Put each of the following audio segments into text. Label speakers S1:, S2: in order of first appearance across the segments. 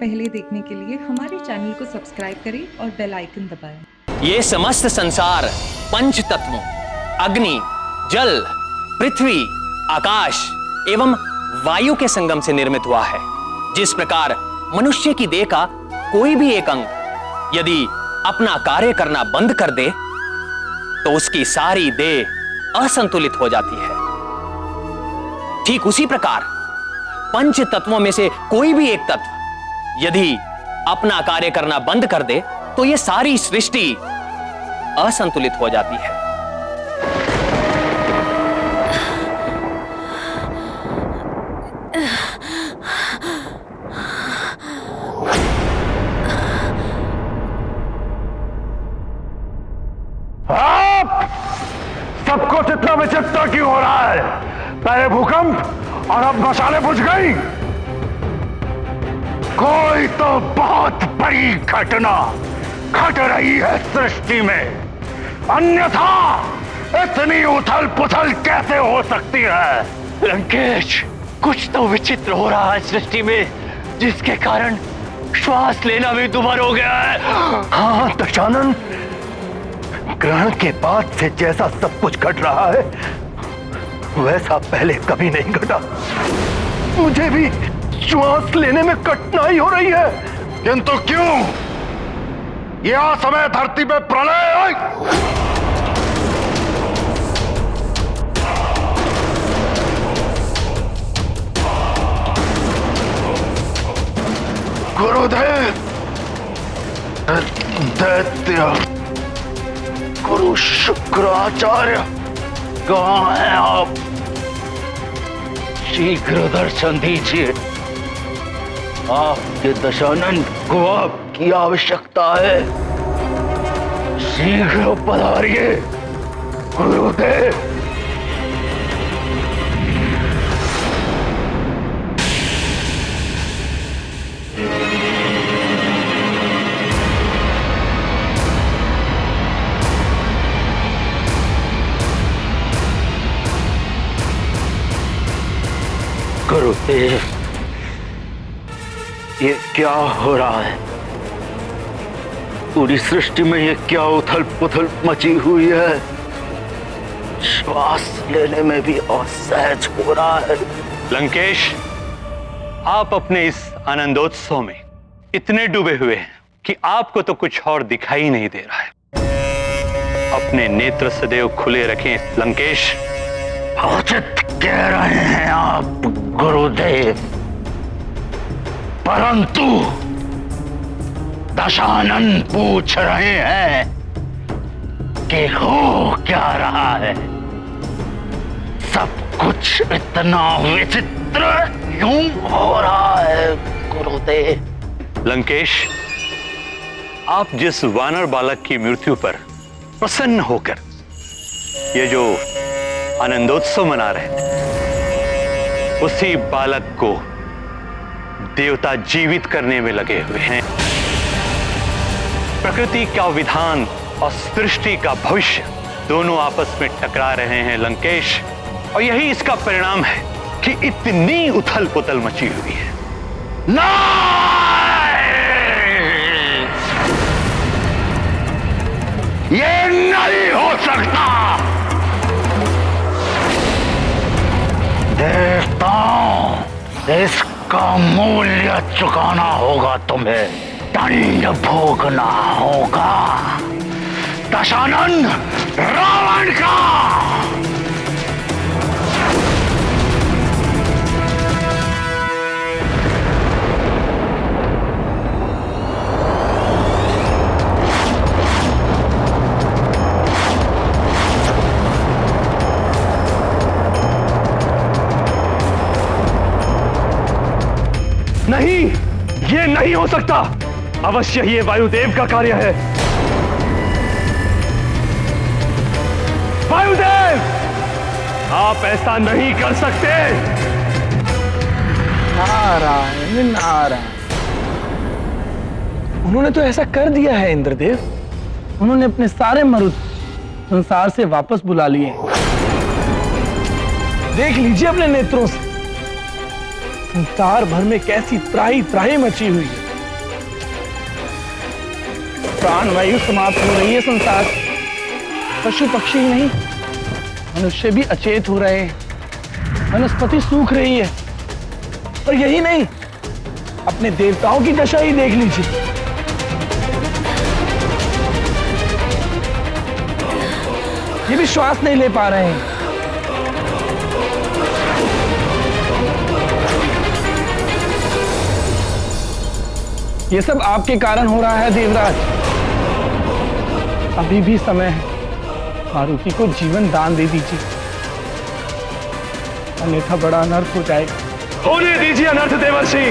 S1: पहले देखने के लिए हमारे चैनल को सब्सक्राइब करें और बेल आइकन दबाएं।
S2: ये समस्त संसार पंच तत्वों अग्नि, जल, पृथ्वी, आकाश एवं वायु के संगम से निर्मित हुआ है। जिस प्रकार मनुष्य की देह का कोई भी एक अंग यदि अपना कार्य करना बंद कर दे तो उसकी सारी देह असंतुलित हो जाती है, ठीक उसी प्रकार पंच तत्वों में से कोई भी एक तत्व यदि अपना कार्य करना बंद कर दे तो यह सारी सृष्टि असंतुलित हो जाती है।
S3: सब कुछ इतना विचित्र क्यों हो रहा है? पहले भूकंप और अब मशालें बुझ गई। कोई तो बहुत बड़ी घटना घट रही है सृष्टि में, अन्यथा इतनी उथल पुथल कैसे हो सकती है?
S4: लंकेश, कुछ तो विचित्र हो रहा है सृष्टि में, जिसके कारण श्वास लेना भी दुभर हो गया है।
S3: हाँ दशानन, ग्रहण के बाद से जैसा सब कुछ घट रहा है वैसा पहले कभी नहीं घटा। मुझे भी श्वास लेने में कठिनाई हो रही है। किंतु क्यों? यह समय धरती पे प्रलय। गुरुदेव, दैत्य गुरु शुक्राचार्य, कहाँ हैं आप? शीघ्र दर्शन दीजिए। आपके दशानन को आपकी आवश्यकता है। शीघ्र पधारिए गुरुदेव। गुरुदेव, ये क्या हो रहा है? पूरी सृष्टि में ये क्या उथल पुथल मची हुई है? श्वास लेने में भी असहज हो रहा है।
S4: लंकेश, आप अपने इस आनंदोत्सव में इतने डूबे हुए हैं कि आपको तो कुछ और दिखाई नहीं दे रहा है। अपने नेत्र सदैव खुले रखें लंकेश।
S3: उचित कह रहे हैं आप गुरुदेव, परंतु दशानन पूछ रहे हैं कि हो क्या रहा है? सब कुछ इतना विचित्र क्यों हो रहा है गुरुदेव?
S4: लंकेश, आप जिस वानर बालक की मृत्यु पर प्रसन्न होकर ये जो आनंदोत्सव मना रहे थे, उसी बालक को देवता जीवित करने में लगे हुए हैं। प्रकृति का विधान और सृष्टि का भविष्य दोनों आपस में टकरा रहे हैं लंकेश, और यही इसका परिणाम है कि इतनी उथल पुथल मची हुई है।
S3: ये नहीं हो सकता। देवताओं, इसका मूल्य चुकाना होगा तुम्हें, दंड भोगना होगा दशानन रावण का।
S5: नहीं, ये नहीं हो सकता। अवश्य ये वायुदेव का कार्य है। वायुदेव, आप ऐसा नहीं कर सकते।
S6: नारायण नारायण, उन्होंने तो ऐसा कर दिया है इंद्रदेव। उन्होंने अपने सारे मरुद संसार से वापस बुला लिए। देख लीजिए अपने नेत्रों से, संसार भर में कैसी त्राही त्राही मची हुई है। प्राणवायु समाप्त हो रही है संसार। पशु पक्षी ही नहीं, मनुष्य भी अचेत हो रहे हैं, वनस्पति सूख रही है। और यही नहीं, अपने देवताओं की दशा ही देख लीजिए। ये भी श्वास नहीं ले पा रहे हैं। ये सब आपके कारण हो रहा है देवराज। अभी भी समय है, मारुति को जीवन दान दे दीजिए, अन्यथा बड़ा अनर्थ हो जाएगा।
S5: होने दीजिए अनर्थ देवर्षि।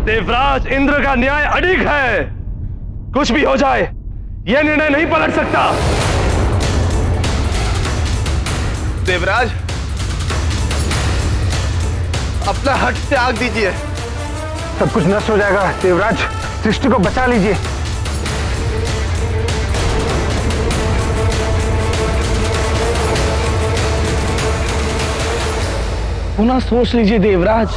S5: देवराज इंद्र का न्याय अडिग है। कुछ भी हो जाए, यह निर्णय नहीं पलट सकता।
S3: देवराज, अपना हट त्याग दीजिए। सब कुछ नष्ट हो जाएगा। देवराज, सृष्टि को बचा लीजिए।
S6: पुनः सोच लीजिए देवराज।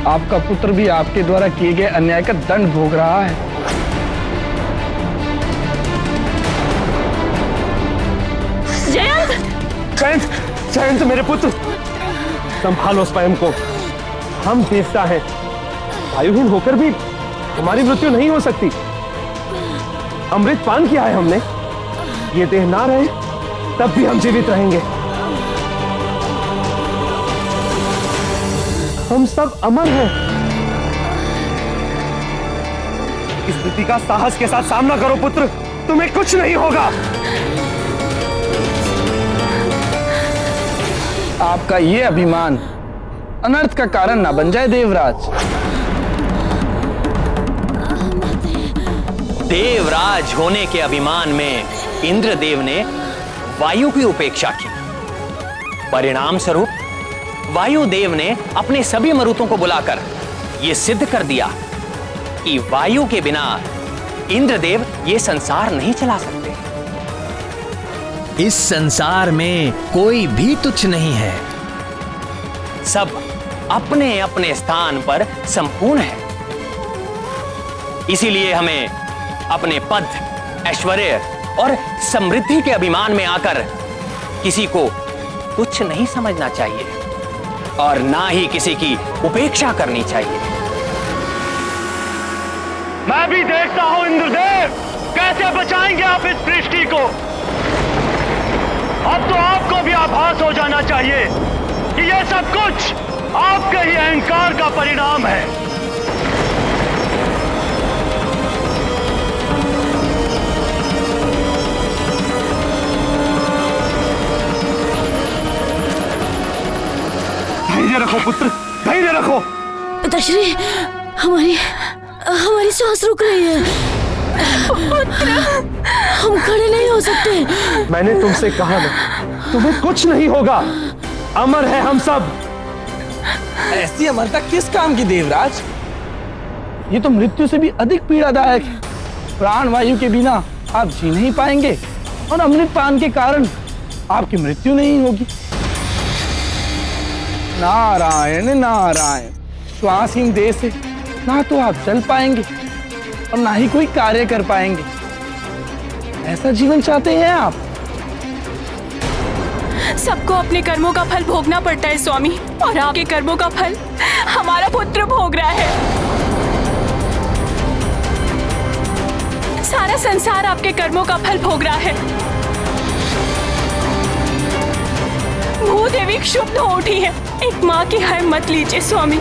S6: आपका पुत्र भी आपके द्वारा किए गए अन्याय का दंड भोग रहा है।
S5: जयंत, जयंत मेरे पुत्र, संभालो स्वयं को। हम देवता हैं, वायुहीन होकर भी हमारी मृत्यु नहीं हो सकती। अमृत पान किया है हमने। ये देह ना रहे तब भी हम जीवित रहेंगे। हम सब अमर हैं। इस स्थिति का साहस के साथ सामना करो पुत्र, तुम्हें कुछ नहीं होगा।
S6: आपका ये अभिमान अनर्थ का कारण ना बन जाए देवराज।
S2: देवराज होने के अभिमान में इंद्रदेव ने वायु की उपेक्षा की। परिणाम स्वरूप वायुदेव ने अपने सभी मरुतों को बुलाकर यह सिद्ध कर दिया कि वायु के बिना इंद्रदेव ये संसार नहीं चला सकते। इस संसार में कोई भी तुच्छ नहीं है, सब अपने अपने स्थान पर संपूर्ण है। इसीलिए हमें अपने पद, ऐश्वर्य और समृद्धि के अभिमान में आकर किसी को तुच्छ नहीं समझना चाहिए और ना ही किसी की उपेक्षा करनी चाहिए।
S5: मैं भी देखता हूं इंद्रदेव, कैसे बचाएंगे आप इस सृष्टि को। अब तो आपको भी आभास हो जाना चाहिए कि यह सब कुछ आपके ही अहंकार का परिणाम है। धैर्य रखो पुत्र, धैर्य रखो।
S7: पिताश्री, हमारी सांस रुक रही है। हम खड़े नहीं हो सकते।
S5: मैंने तुमसे कहा ना, तुम्हें कुछ नहीं होगा। अमर है हम सब।
S6: ऐसी अमरता किस काम की देवराज? ये तो मृत्यु से भी अधिक पीड़ादायक है। प्राणवायु के बिना आप जी नहीं पाएंगे और अमृत पान के कारण आपकी मृत्यु नहीं होगी। नारायण नारायण। श्वासहीन देह से ना तो आप चल पाएंगे और ना ही कोई कार्य कर पाएंगे। ऐसा जीवन चाहते हैं आप?
S7: सबको अपने कर्मों का फल भोगना पड़ता है स्वामी, और आपके कर्मों का फल हमारा पुत्र भोग रहा है। सारा संसार आपके कर्मों का फल भोग रहा है। भूदेवी क्षुब्ध हो उठी है। एक माँ की हाय मत लीजिए स्वामी।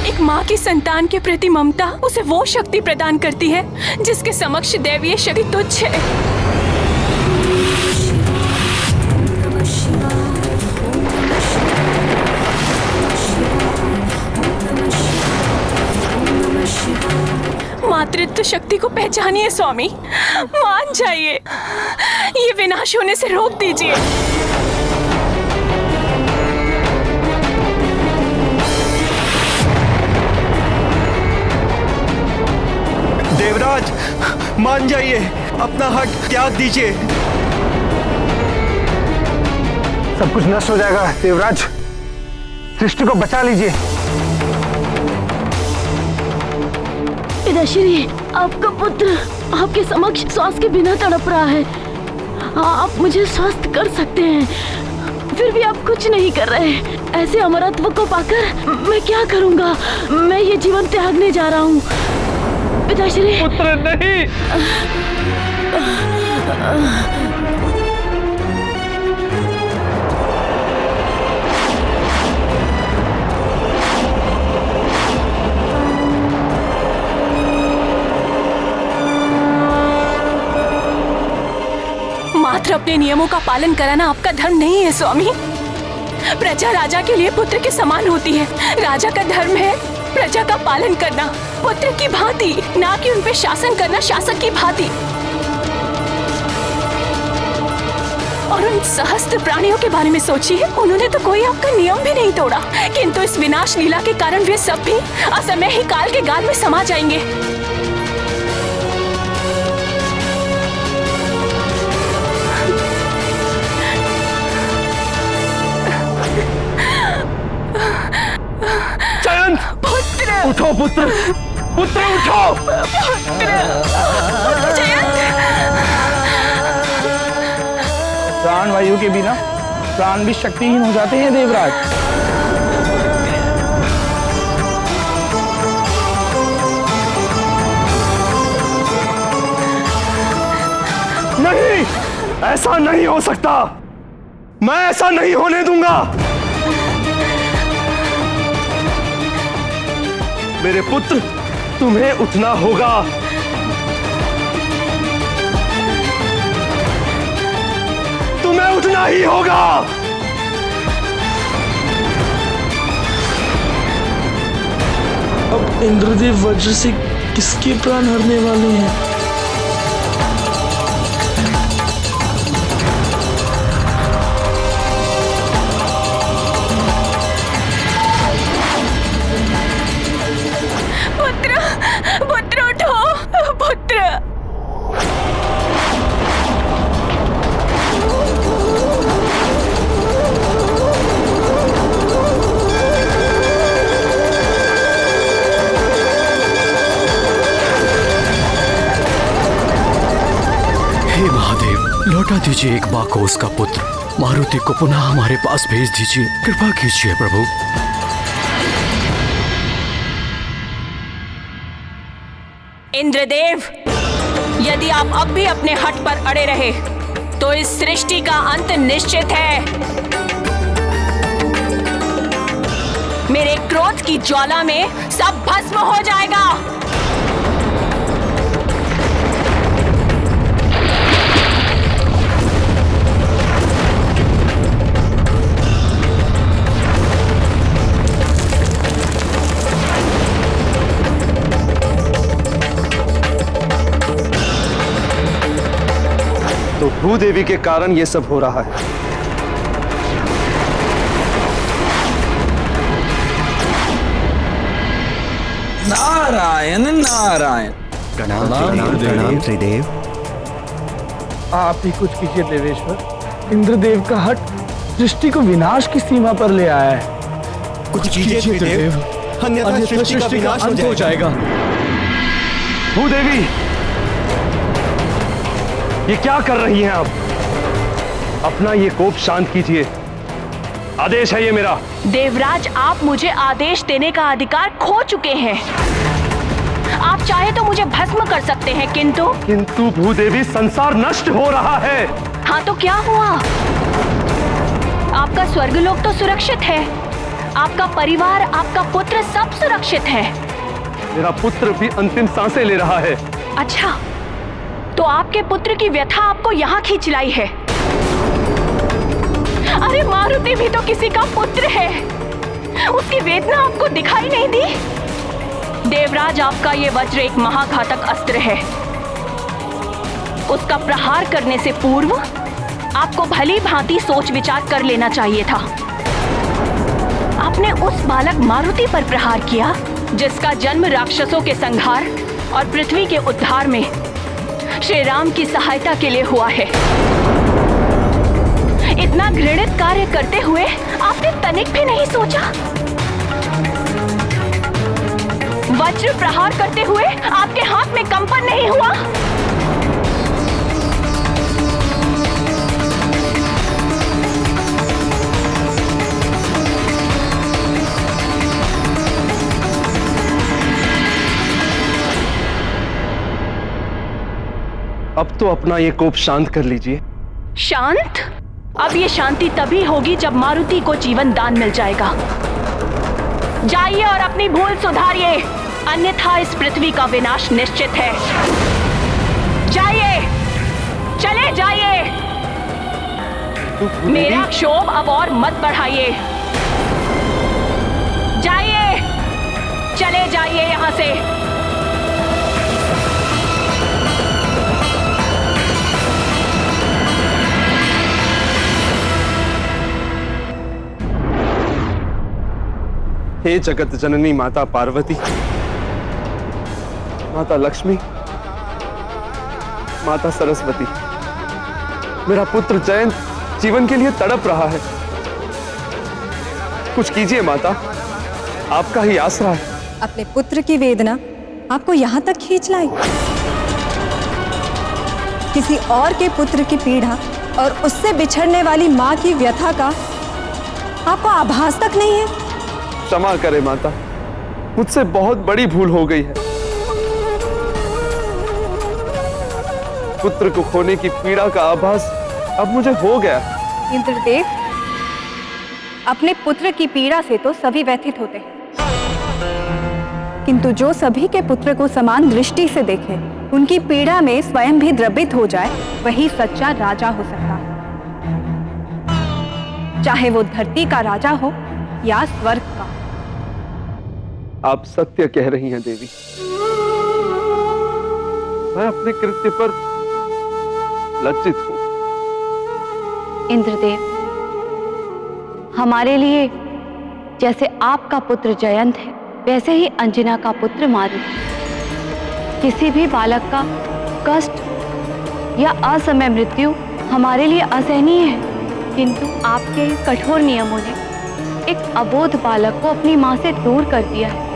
S7: एक माँ की संतान के प्रति ममता उसे वो शक्ति प्रदान करती है जिसके समक्ष दैवीय शक्ति तुच्छ है। मातृत्व शक्ति को पहचानिए स्वामी, मान जाइए। ये विनाश होने से रोक दीजिए।
S3: देवराज, मान जाइए, अपना हट त्याग दीजिए।
S5: सब कुछ नष्ट हो जाएगा। देवराज, सृष्टि को बचा लीजिए।
S8: पिताश्री, आपका पुत्र आपके समक्ष श्वास के बिना तड़प रहा है। आप मुझे स्वस्थ कर सकते हैं, फिर भी आप कुछ नहीं कर रहे। ऐसे अमरत्व को पाकर मैं क्या करूंगा? मैं ये जीवन त्यागने जा रहा हूँ। पिताश्री,
S5: पुत्र नहीं।
S7: मात्र अपने नियमों का पालन कराना आपका धर्म नहीं है स्वामी। प्रजा राजा के लिए पुत्र के समान होती है। राजा का धर्म है प्रजा का पालन करना, पुत्र की भांति, ना कि उन पे शासन करना शासक की भांति। और उन सहस्त्र प्राणियों के बारे में सोचिए, उन्होंने तो कोई आपका नियम भी नहीं तोड़ा, किंतु इस विनाश लीला के कारण वे सब भी असमय ही काल के गाल में समा जाएंगे।
S5: पुत्र, उठो पुत्र, पुत्र उठो।
S6: प्राण वायु के बिना प्राण भी शक्तिहीन हो जाते हैं देवराज।
S5: नहीं, ऐसा नहीं हो सकता। मैं ऐसा नहीं होने दूंगा। मेरे पुत्र, तुम्हें उठना होगा। तुम्हें उठना ही होगा।
S9: अब इंद्रदेव वज्र से किसके प्राण हरने वाले हैं?
S7: पुत्र उठो, पुत्र।
S10: हे महादेव, लौटा दीजिए एक बार को उसका पुत्र। मारुति को पुनः हमारे पास भेज दीजिए। कृपा कीजिए प्रभु।
S7: इंद्रदेव, यदि आप अब भी अपने हठ पर अड़े रहे तो इस सृष्टि का अंत निश्चित है। मेरे क्रोध की ज्वाला में सब भस्म हो जाएगा।
S5: तो भूदेवी के कारण ये सब हो रहा है।
S9: नारायण नारायण।
S10: प्रणाम त्रिदेव।
S6: आप ही कुछ कीजिए देवेश्वर। इंद्रदेव का हट सृष्टि को विनाश की सीमा पर ले आया है।
S10: कुछ कीजिए त्रिदेव, अन्यथा सृष्टि का अंत हो जाएगा।
S5: भूदेवी, ये क्या कर रही हैं आप? अपना ये कोप शांत कीजिए। आदेश है ये मेरा।
S7: देवराज, आप मुझे आदेश देने का अधिकार खो चुके हैं। आप चाहे तो मुझे भस्म कर सकते हैं, किंतु
S5: भूदेवी, संसार नष्ट हो रहा है।
S7: हाँ तो क्या हुआ? आपका स्वर्गलोक तो सुरक्षित है, आपका परिवार, आपका पुत्र सब सुरक्षित है।
S5: मेरा पुत्र भी अंतिम सांसें ले रहा है।
S7: अच्छा, तो आपके पुत्र की व्यथा आपको यहाँ खींच लाई है। अरे मारुति भी तो किसी का पुत्र है, उसकी वेदना आपको दिखाई नहीं दी? देवराज, आपका ये वज्र एक महाघातक अस्त्र है। उसका प्रहार करने से पूर्व आपको भली भांति सोच विचार कर लेना चाहिए था। आपने उस बालक मारुति पर प्रहार किया जिसका जन्म राक्षसों के संहार और पृथ्वी के उद्धार में श्री राम की सहायता के लिए हुआ है। इतना घृणित कार्य करते हुए आपने तनिक भी नहीं सोचा? वज्र प्रहार करते हुए आपके हाथ में कंपन नहीं हुआ?
S5: अब तो अपना ये कोप शांत कर लीजिए।
S7: शांत? अब ये शांति तभी होगी जब मारुति को जीवन दान मिल जाएगा। जाइए और अपनी भूल सुधारिए, अन्यथा इस पृथ्वी का विनाश निश्चित है। जाइए, चले जाइए। मेरा क्षोभ अब और मत बढ़ाइए। जाइए, चले जाइए यहां से।
S5: हे जगत जननी माता पार्वती, माता लक्ष्मी, माता सरस्वती, मेरा पुत्र जयंत जीवन के लिए तड़प रहा है। कुछ कीजिए माता, आपका ही आसरा है।
S11: अपने पुत्र की वेदना आपको यहाँ तक खींच लाई। किसी और के पुत्र की पीड़ा और उससे बिछड़ने वाली माँ की व्यथा का आपको आभास तक नहीं है।
S5: क्षमा करे माता, मुझसे बहुत बड़ी भूल हो गई है। पुत्र को खोने की पीड़ा का आभास अब मुझे हो गया।
S11: इंद्रदेव, अपने पुत्र की पीड़ा से तो सभी व्यथित होते हैं, किंतु जो सभी के पुत्र को समान दृष्टि से देखे, उनकी पीड़ा में स्वयं भी द्रवित हो जाए, वही सच्चा राजा हो सकता है। चाहे वो धरती का राजा हो या स्वर्ग का।
S5: आप सत्य कह रही हैं देवी। मैं अपने कृत्य पर लज्जित हूं।
S8: इंद्रदेव, हमारे लिए जैसे आपका पुत्र जयंत है, वैसे ही अंजना का पुत्र मारुति। किसी भी बालक का कष्ट या असमय मृत्यु हमारे लिए असहनीय है, किंतु आपके कठोर नियमों ने एक अबोध बालक को अपनी मां से दूर कर दिया है।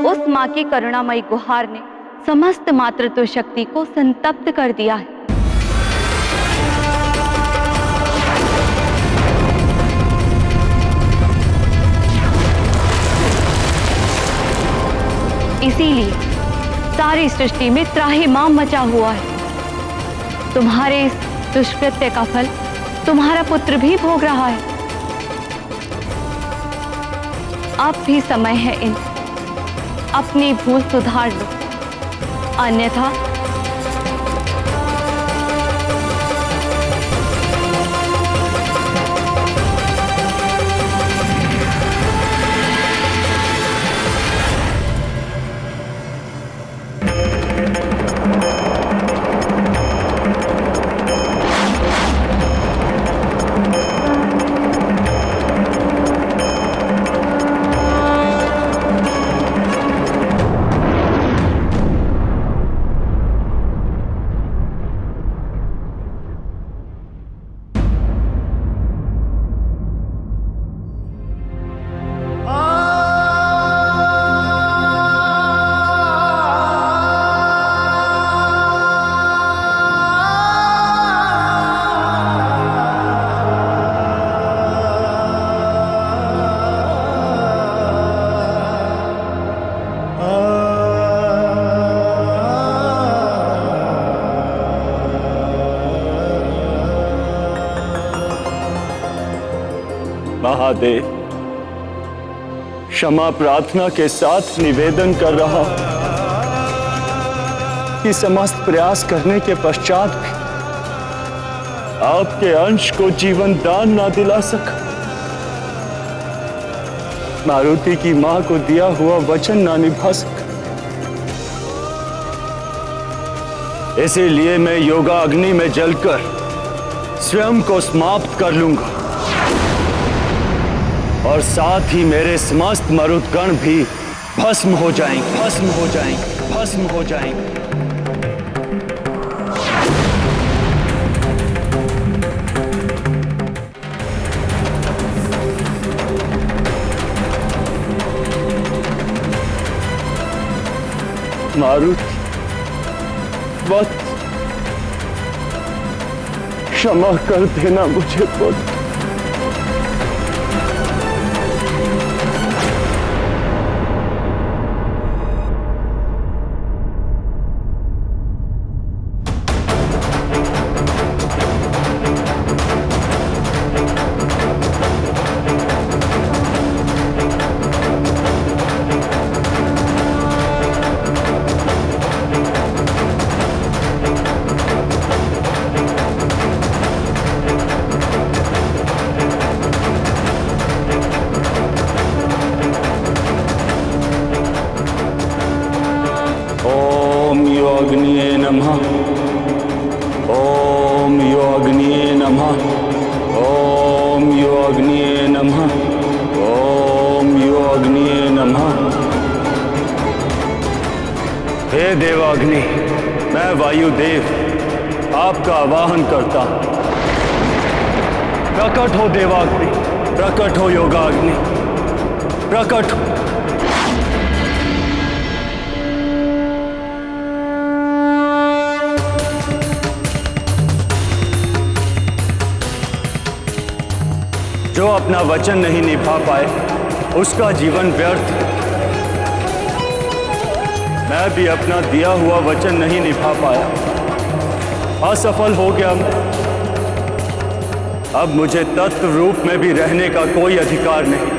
S8: उस मां की करुणामयी गुहार ने समस्त मातृत्व शक्ति को संतप्त कर दिया है। इसीलिए सारी सृष्टि में त्राहिमाम मचा हुआ है। तुम्हारे इस दुष्कृत्य का फल तुम्हारा पुत्र भी भोग रहा है। अब भी समय है इंद्र, अपनी भूल सुधार लो, अन्यथा
S10: महादेव, क्षमा प्रार्थना के साथ निवेदन कर रहा हूं कि समस्त प्रयास करने के पश्चात भी आपके अंश को जीवन दान ना दिला सका, मारुति की मां को दिया हुआ वचन ना निभा सका, इसीलिए मैं योगा अग्नि में जलकर स्वयं को समाप्त कर लूंगा और साथ ही मेरे समस्त मरुदगण भी भस्म हो जाएंगे, भस्म हो जाएंगे, भस्म हो जाएंगे। मारुत, बस क्षमा कर देना मुझे पुत्र। ओम योगिनिये नमः। ओम योगिनिये नमः। ओम योगिनिये नमः। ओम योगिनिये नमः। हे देवाग्नि, मैं वायुदेव आपका आवाहन करता हूं। प्रकट हो देवाग्नि, प्रकट हो योगाग्नि, प्रकट हो। जो अपना वचन नहीं निभा पाए उसका जीवन व्यर्थ है। मैं भी अपना दिया हुआ वचन नहीं निभा पाया, असफल हो गया मैं। अब मुझे तत्व रूप में भी रहने का कोई अधिकार नहीं।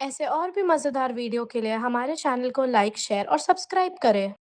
S12: ऐसे और भी मज़ेदार वीडियो के लिए हमारे चैनल को लाइक, शेयर और सब्सक्राइब करें।